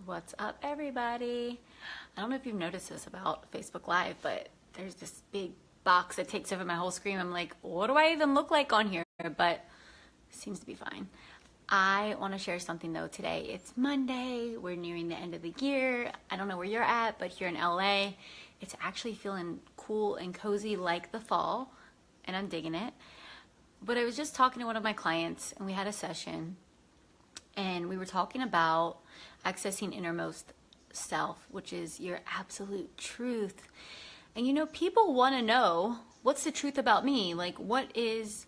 What's up, everybody? I don't know if you've noticed this about Facebook Live, but there's this big box that takes over my whole screen. I'm like, what do I even look like on here? But it seems to be fine. I want to share something though today. It's Monday. We're nearing the end of the year. I don't know where you're at, but here in LA, it's actually feeling cool and cozy like the fall, and I'm digging it. But I was just talking to one of my clients, and we had a session, and we were talking about accessing innermost self, which is your absolute truth. And you know, people want to know, what's the truth about me? Like, what is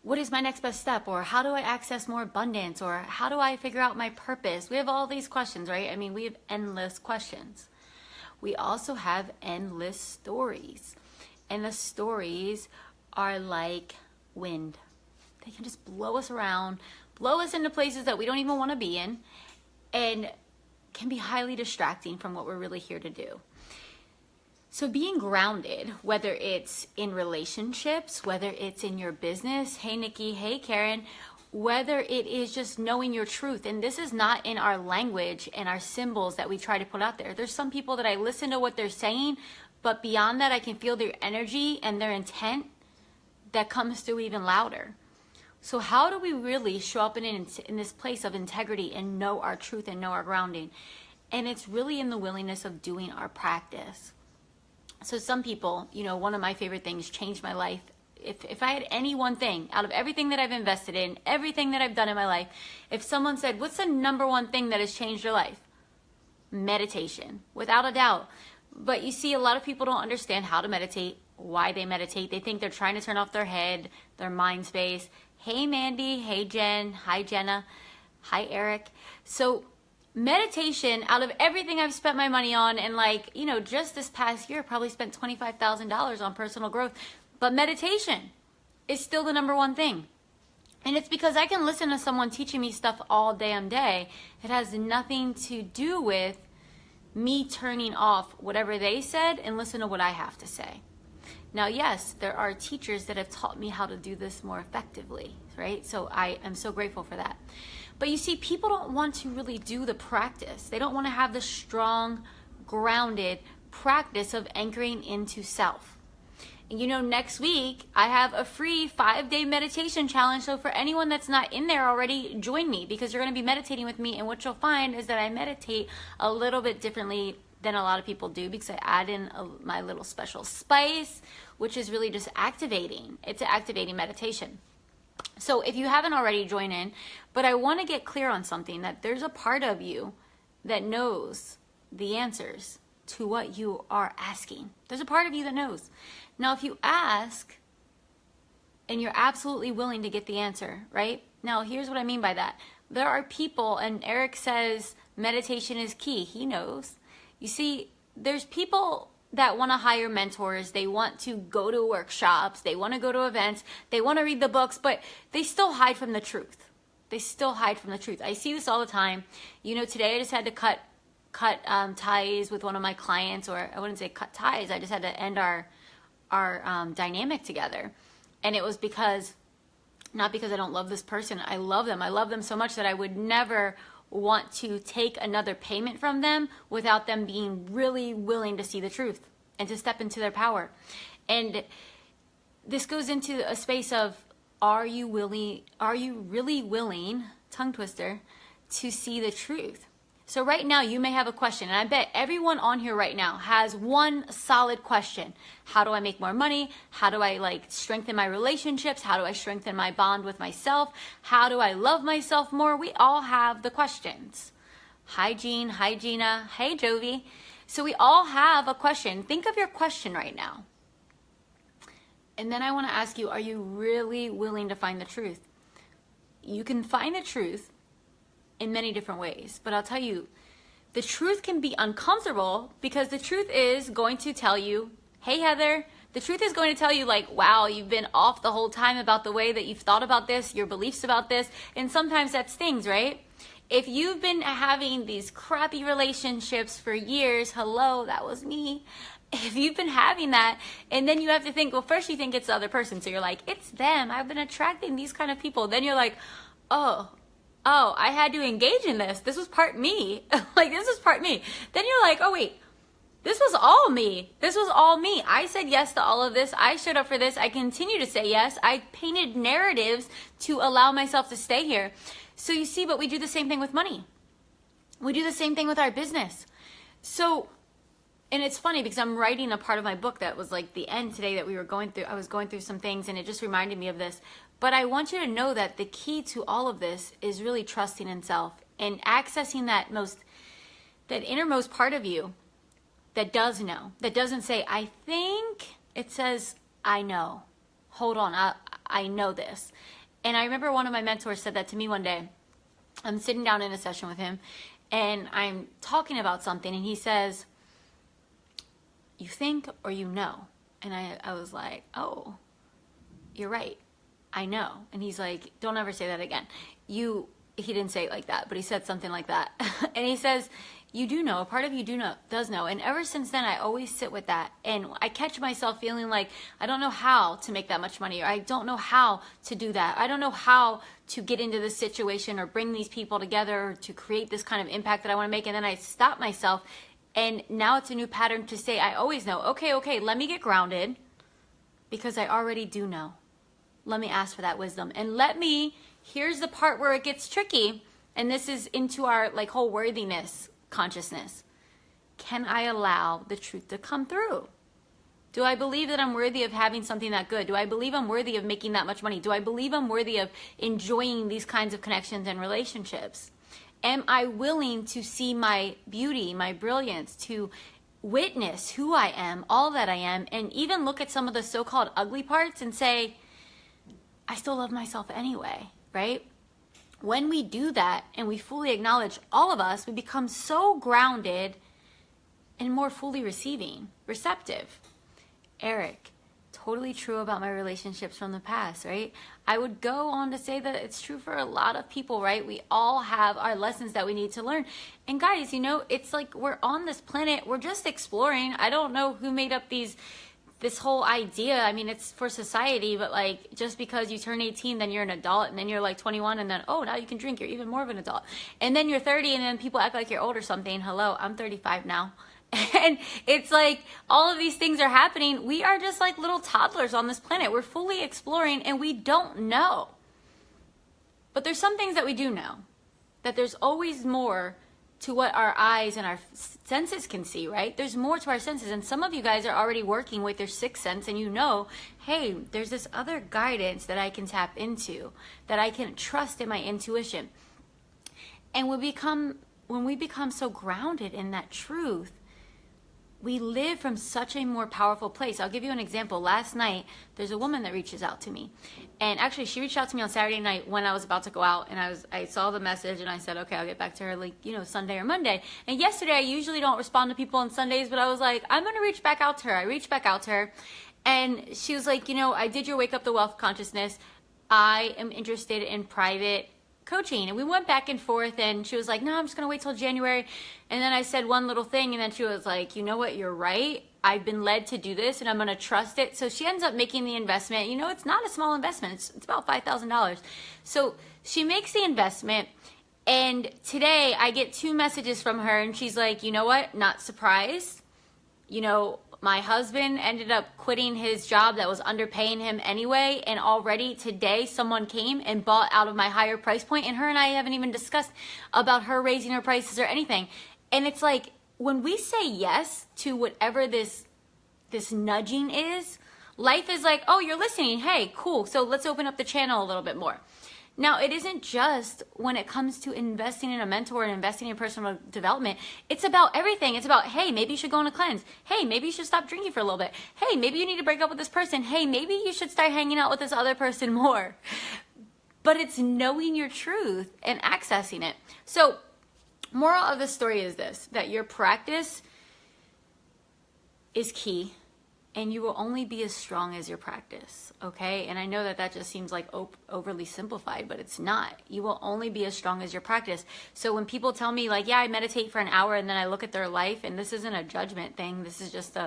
my next best step? Or how do I access more abundance? Or how do I figure out my purpose? We have all these questions, right? I mean, we have endless questions. We also have endless stories. And the stories are like wind. They can just blow us around, blow us into places that we don't even want to be in, and can be highly distracting from what we're really here to do. So being grounded, whether it's in relationships, whether it's in your business, hey Nikki, hey Karen, whether it is just knowing your truth, and this is not in our language and our symbols that we try to put out there. There's some people that I listen to what they're saying, but beyond that I can feel their energy and their intent that comes through even louder. So how do we really show up in this place of integrity and know our truth and know our grounding? And it's really in the willingness of doing our practice. So some people, you know, one of my favorite things changed my life. If I had any one thing out of everything that I've invested in, everything that I've done in my life, if someone said, what's the number one thing that has changed your life? Meditation, without a doubt. But you see, a lot of people don't understand how to meditate, why they meditate. They think they're trying to turn off their head, their mind space. Hey Mandy, hey Jen, hi Jenna, hi Eric. So meditation, out of everything I've spent my money on, and like, you know, just this past year, probably spent $25,000 on personal growth. But meditation is still the number one thing. And it's because I can listen to someone teaching me stuff all damn day. It has nothing to do with me turning off whatever they said and listen to what I have to say. Now, yes, there are teachers that have taught me how to do this more effectively, right? So I am so grateful for that. But you see, people don't want to really do the practice. They don't want to have the strong, grounded practice of anchoring into self. And you know, next week, I have a free 5-day meditation challenge. So for anyone that's not in there already, join me, because you're going to be meditating with me. And what you'll find is that I meditate a little bit differently than a lot of people do, because I add in my little special spice, which is really just activating. It's an activating meditation. So if you haven't already, join in. But I want to get clear on something, that there's a part of you that knows the answers to what you are asking. There's a part of you that knows. Now, if you ask and you're absolutely willing to get the answer, right? Now, here's what I mean by that. There are people, and Eric says meditation is key. He knows. You see, there's people that want to hire mentors. They want to go to workshops. They want to go to events. They want to read the books, but they still hide from the truth. They still hide from the truth. I see this all the time. You know, today I just had to cut ties with one of my clients, or I wouldn't say cut ties. I just had to end our dynamic together. And it was not because I don't love this person. I love them. I love them so much that I would never want to take another payment from them without them being really willing to see the truth and to step into their power. And this goes into a space of, are you really willing, tongue twister, to see the truth? So right now you may have a question, and I bet everyone on here right now has one solid question. How do I make more money? How do I strengthen my relationships? How do I strengthen my bond with myself? How do I love myself more? We all have the questions. Hi Jean, hi Gina, hey Jovi. So we all have a question. Think of your question right now. And then I want to ask you, are you really willing to find the truth? You can find the truth in many different ways, but I'll tell you, the truth can be uncomfortable, because the truth is going to tell you, hey Heather, the truth is going to tell you wow, you've been off the whole time about the way that you've thought about this, your beliefs about this, and sometimes that stings, right? If you've been having these crappy relationships for years, hello, that was me. If you've been having that, and then you have to think, well, first you think it's the other person, so you're like, it's them, I've been attracting these kind of people. Then you're like, oh, oh, I had to engage in this. This was part me. Like, this is part me. Then you're like, oh wait, this was all me. This was all me. I said yes to all of this. I showed up for this. I continue to say yes. I painted narratives to allow myself to stay here. So you see, but we do the same thing with money. We do the same thing with our business. So, and it's funny because I'm writing a part of my book that was like the end today that we were going through. I was going through some things and it just reminded me of this. But I want you to know that the key to all of this is really trusting in self and accessing that innermost part of you that does know, that doesn't say, I think, it says, I know. Hold on, I know this. And I remember one of my mentors said that to me one day. I'm sitting down in a session with him and I'm talking about something and he says, you think or you know? And I was like, oh, you're right. I know. And he's like, don't ever say that again. He didn't say it like that, but he said something like that. And he says, you do know, a part of you does know. And ever since then, I always sit with that. And I catch myself feeling like, I don't know how to make that much money, or I don't know how to do that. I don't know how to get into this situation or bring these people together or to create this kind of impact that I want to make. And then I stop myself. And now it's a new pattern to say, I always know. Okay, let me get grounded because I already do know. Let me ask for that wisdom. And here's the part where it gets tricky. And this is into our like whole worthiness consciousness. Can I allow the truth to come through? Do I believe that I'm worthy of having something that good? Do I believe I'm worthy of making that much money? Do I believe I'm worthy of enjoying these kinds of connections and relationships? Am I willing to see my beauty, my brilliance, to witness who I am, all that I am, and even look at some of the so-called ugly parts and say, I still love myself anyway, right? When we do that and we fully acknowledge all of us, we become so grounded and more fully receptive. Eric, totally true about my relationships from the past, right? I would go on to say that it's true for a lot of people, right? We all have our lessons that we need to learn. And guys, it's like we're on this planet, we're just exploring. I don't know who made up this whole idea. I mean, it's for society, but like just because you turn 18, then you're an adult, and then you're like 21, and then, oh, now you can drink, you're even more of an adult. And then you're 30, and then people act like you're old or something. Hello, I'm 35 now. And it's like all of these things are happening. We are just like little toddlers on this planet. We're fully exploring and we don't know. But there's some things that we do know, that there's always more to what our eyes and our senses can see, right? There's more to our senses. And some of you guys are already working with your sixth sense and hey, there's this other guidance that I can tap into, that I can trust in my intuition. And when we become so grounded in that truth, we live from such a more powerful place. I'll give you an example. Last night, there's a woman that reaches out to me. And actually, she reached out to me on Saturday night when I was about to go out. And I saw the message and I said, okay, I'll get back to her Sunday or Monday. And yesterday, I usually don't respond to people on Sundays, but I was like, I'm going to reach back out to her. I reached back out to her. And she was like, I did your Wake Up the Wealth Consciousness. I am interested in private coaching. And we went back and forth and she was like, no, I'm just going to wait till January. And then I said one little thing and then she was like, you know what, you're right. I've been led to do this and I'm going to trust it. So she ends up making the investment. It's not a small investment. It's about $5,000. So she makes the investment. And today I get 2 messages from her and she's like, you know what, not surprised. My husband ended up quitting his job that was underpaying him anyway. And already today someone came and bought out of my higher price point. And her and I haven't even discussed about her raising her prices or anything. And it's like when we say yes to whatever this nudging is, life is like, oh, you're listening. Hey, cool. So let's open up the channel a little bit more. Now, it isn't just when it comes to investing in a mentor and investing in personal development. It's about everything. It's about, hey, maybe you should go on a cleanse. Hey, maybe you should stop drinking for a little bit. Hey, maybe you need to break up with this person. Hey, maybe you should start hanging out with this other person more. But it's knowing your truth and accessing it. So, moral of the story is this, that your practice is key. And you will only be as strong as your practice, okay? And I know that just seems like overly simplified, but it's not. You will only be as strong as your practice. So when people tell me like, yeah, I meditate for an hour and then I look at their life, and this isn't a judgment thing. This is just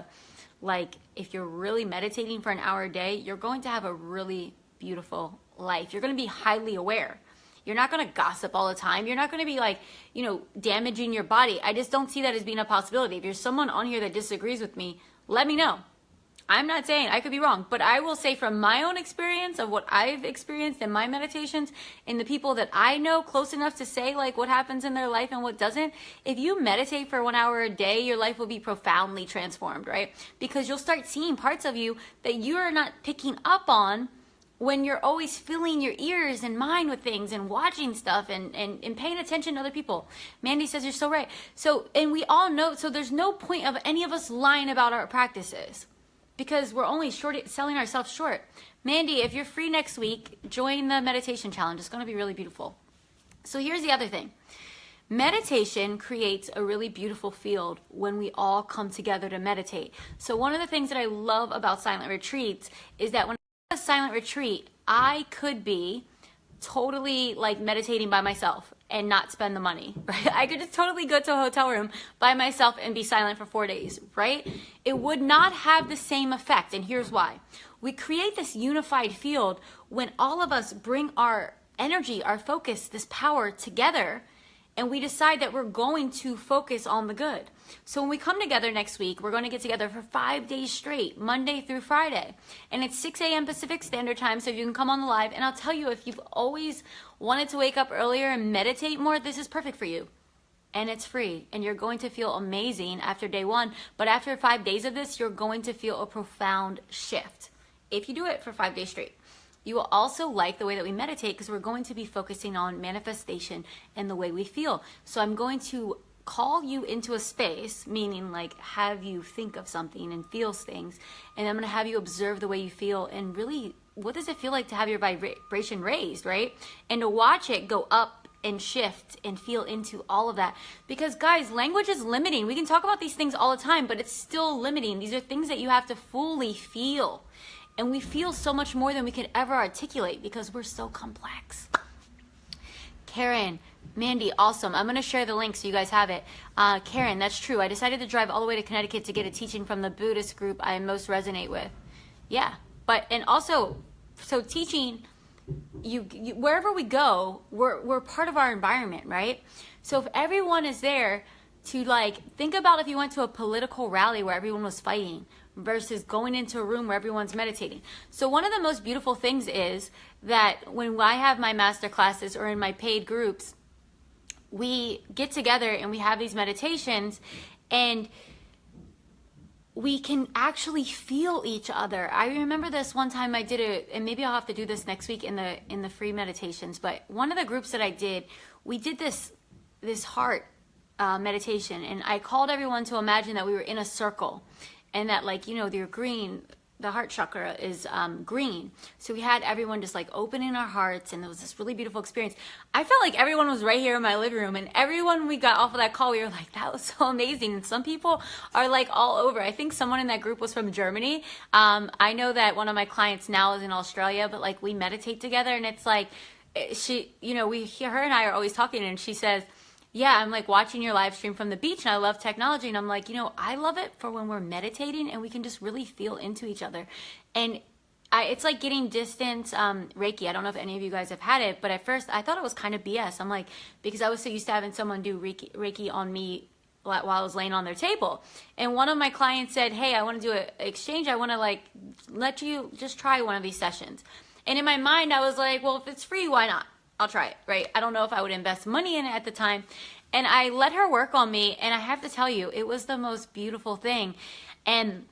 if you're really meditating for an hour a day, you're going to have a really beautiful life. You're going to be highly aware. You're not going to gossip all the time. You're not going to be like, you know, damaging your body. I just don't see that as being a possibility. If there's someone on here that disagrees with me, let me know. I'm not saying, I could be wrong, but I will say from my own experience of what I've experienced in my meditations and the people that I know close enough to say like what happens in their life and what doesn't, if you meditate for 1 hour a day, your life will be profoundly transformed, right? Because you'll start seeing parts of you that you're not picking up on when you're always filling your ears and mind with things and watching stuff and paying attention to other people. Mandy says you're so right. So, and we all know, so there's no point of any of us lying about our practices, because we're only selling ourselves short. Mandy, if you're free next week, join the meditation challenge. It's going to be really beautiful. So here's the other thing. Meditation creates a really beautiful field when we all come together to meditate. So one of the things that I love about silent retreats is that when I have a silent retreat, I could be totally like meditating by myself and not spend the money, right? I could just totally go to a hotel room by myself and be silent for 4 days, right? It would not have the same effect, and here's why. We create this unified field when all of us bring our energy, our focus, this power together, and we decide that we're going to focus on the good. So when we come together next week, we're going to get together for 5 days straight, Monday through Friday. And it's 6 a.m. Pacific Standard Time, so you can come on the live. And I'll tell you, if you've always wanted to wake up earlier and meditate more, this is perfect for you. And it's free. And you're going to feel amazing after day 1. But after 5 days of this, you're going to feel a profound shift if you do it for 5 days straight. You will also like the way that we meditate because we're going to be focusing on manifestation and the way we feel. So I'm going to call you into a space, meaning like have you think of something and feel things. And I'm going to have you observe the way you feel and really, what does it feel like to have your vibration raised, right? And to watch it go up and shift and feel into all of that. Because guys, language is limiting. We can talk about these things all the time, but it's still limiting. These are things that you have to fully feel. And we feel so much more than we could ever articulate because we're so complex. Karen, Mandy, awesome. I'm going to share the link so you guys have it. Karen, that's true. I decided to drive all the way to Connecticut to get a teaching from the Buddhist group I most resonate with. Yeah, but, and also, so teaching, you wherever we go, we're part of our environment, right? So if everyone is there to like, think about if you went to a political rally where everyone was fighting, versus going into a room where everyone's meditating. So one of the most beautiful things is that when I have my master classes or in my paid groups, we get together and we have these meditations and we can actually feel each other. I remember this one time I did it, and maybe I'll have to do this next week in the free meditations, but one of the groups that I did, we did this heart meditation, and I called everyone to imagine that we were in a circle. And that, like, you know, you're green, the heart chakra is green. So we had everyone just like opening our hearts, and it was this really beautiful experience. I felt like everyone was right here in my living room, and everyone we got off of that call, we were like, that was so amazing. And some people are like all over. I think someone in that group was from Germany. I know that one of my clients now is in Australia, but like we meditate together, and it's like, she, you know, her and I are always talking, and she says, yeah, I'm like watching your live stream from the beach and I love technology. And I'm like, you know, I love it for when we're meditating and we can just really feel into each other. And it's like getting distance Reiki. I don't know if any of you guys have had it, but at first I thought it was kind of BS. I'm like, because I was so used to having someone do Reiki on me while I was laying on their table. And one of my clients said, hey, I want to do an exchange. I want to like let you just try one of these sessions. And in my mind, I was like, well, if it's free, why not? I'll try it, right? I don't know if I would invest money in it at the time. And I let her work on me, and I have to tell you, it was the most beautiful thing. And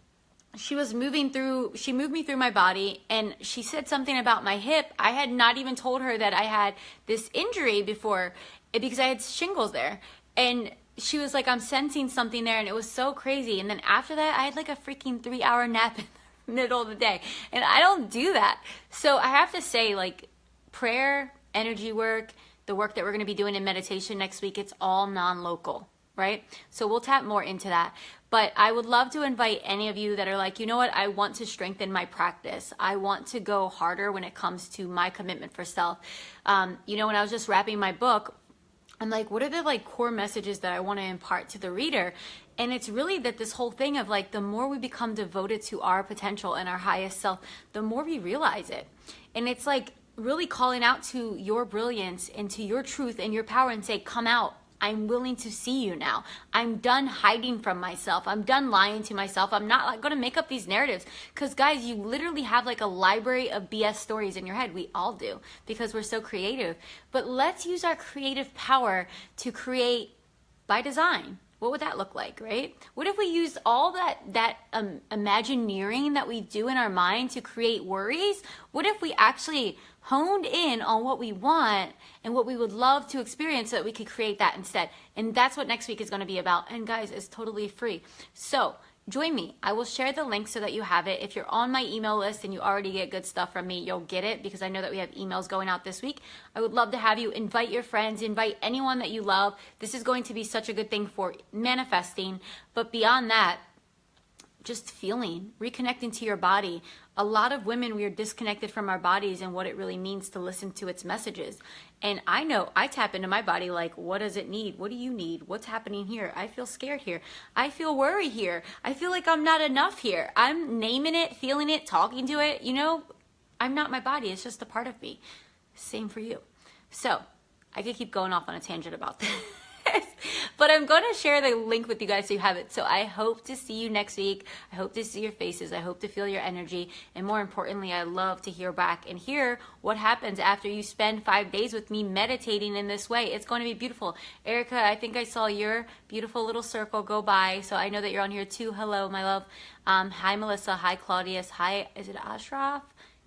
she moved me through my body, and she said something about my hip. I had not even told her that I had this injury before because I had shingles there. And she was like, I'm sensing something there, and it was so crazy. And then after that, I had like a freaking 3-hour nap in the middle of the day. And I don't do that. So I have to say, like, prayer, energy work, the work that we're going to be doing in meditation next week, it's all non-local, right? So we'll tap more into that. But I would love to invite any of you that are like, you know what, I want to strengthen my practice. I want to go harder when it comes to my commitment for self. You know, when I was just wrapping my book, I'm like, what are the like core messages that I want to impart to the reader? And it's really that this whole thing of like, the more we become devoted to our potential and our highest self, the more we realize it. And it's like, really calling out to your brilliance and to your truth and your power and say, come out. I'm willing to see you now. I'm done hiding from myself. I'm done lying to myself. I'm not going to make up these narratives. Because guys, you literally have like a library of BS stories in your head. We all do, because we're so creative. But let's use our creative power to create by design. What would that look like, right? What if we used all that imagineering that we do in our mind to create worries? What if we actually honed in on what we want and what we would love to experience so that we could create that instead? And that's what next week is going to be about. And guys, it's totally free. So join me. I will share the link so that you have it. If you're on my email list and you already get good stuff from me, you'll get it, because I know that we have emails going out this week. I would love to have you invite your friends, invite anyone that you love. This is going to be such a good thing for manifesting. But beyond that, just feeling, reconnecting to your body. A lot of women, we are disconnected from our bodies and what it really means to listen to its messages. And I know I tap into my body like, what does it need? What do you need? What's happening here? I feel scared here. I feel worry here. I feel like I'm not enough here. I'm naming it, feeling it, talking to it. You know, I'm not my body. It's just a part of me. Same for you. So I could keep going off on a tangent about this. But I'm going to share the link with you guys so you have it. So I hope to see you next week. I hope to see your faces. I hope to feel your energy. And more importantly, I love to hear back and hear what happens after you spend 5 days with me meditating in this way. It's going to be beautiful. Erica, I think I saw your beautiful little circle go by. So I know that you're on here too. Hello, my love. Hi, Melissa. Hi, Claudius. Hi, is it Ashraf?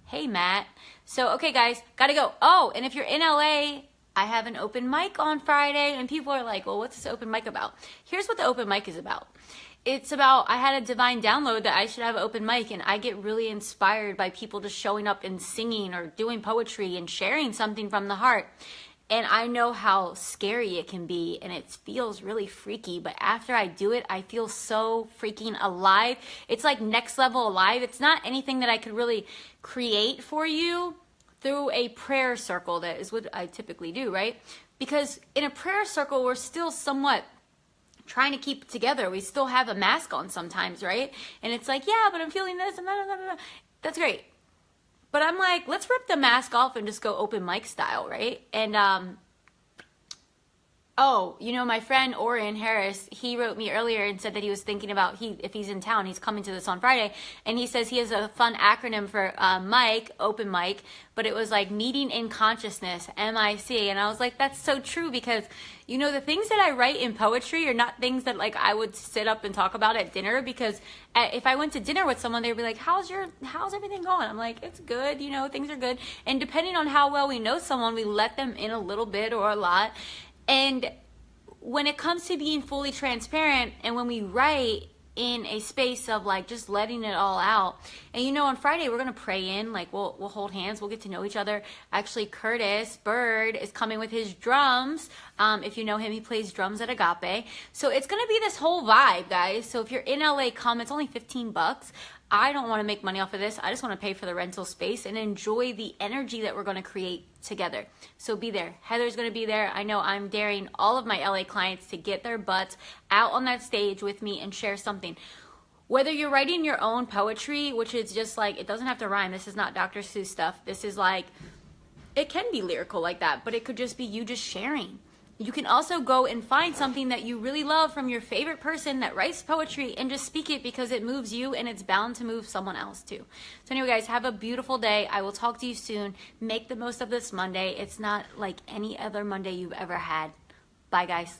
Hey, Matt. So, okay, guys, got to go. Oh, and if you're in LA, I have an open mic on Friday, and people are like, well, what's this open mic about? Here's what the open mic is about. It's about, I had a divine download that I should have an open mic, and I get really inspired by people just showing up and singing or doing poetry and sharing something from the heart. And I know how scary it can be, and it feels really freaky, but after I do it, I feel so freaking alive. It's like next level alive. It's not anything that I could really create for you through a prayer circle. That is what I typically do, right? Because in a prayer circle, we're still somewhat trying to keep it together. We still have a mask on sometimes, right? And it's like, yeah, but I'm feeling this and that. That's great. But I'm like, let's rip the mask off and just go open mic style, right? And oh, you know, my friend Orion Harris, he wrote me earlier and said that he was thinking about, if he's in town, he's coming to this on Friday, and he says he has a fun acronym for mic, open mic, but it was like meeting in consciousness, MIC, and I was like, that's so true, because, you know, the things that I write in poetry are not things that like I would sit up and talk about at dinner, because if I went to dinner with someone, they'd be like, how's everything going? I'm like, it's good, you know, things are good, and depending on how well we know someone, we let them in a little bit or a lot. And when it comes to being fully transparent, and when we write in a space of like just letting it all out, and you know, on Friday we're gonna pray in, like we'll hold hands, we'll get to know each other. Actually, Curtis Bird is coming with his drums. If you know him, he plays drums at Agape. So it's gonna be this whole vibe, guys. So if you're in LA, come. It's only $15. I don't want to make money off of this. I just want to pay for the rental space and enjoy the energy that we're going to create together. So be there. Heather's going to be there. I know I'm daring all of my LA clients to get their butts out on that stage with me and share something. Whether you're writing your own poetry, which is just like, it doesn't have to rhyme. This is not Dr. Seuss stuff. This is like, it can be lyrical like that, but it could just be you just sharing. You can also go and find something that you really love from your favorite person that writes poetry and just speak it, because it moves you and it's bound to move someone else too. So anyway, guys, have a beautiful day. I will talk to you soon. Make the most of this Monday. It's not like any other Monday you've ever had. Bye, guys.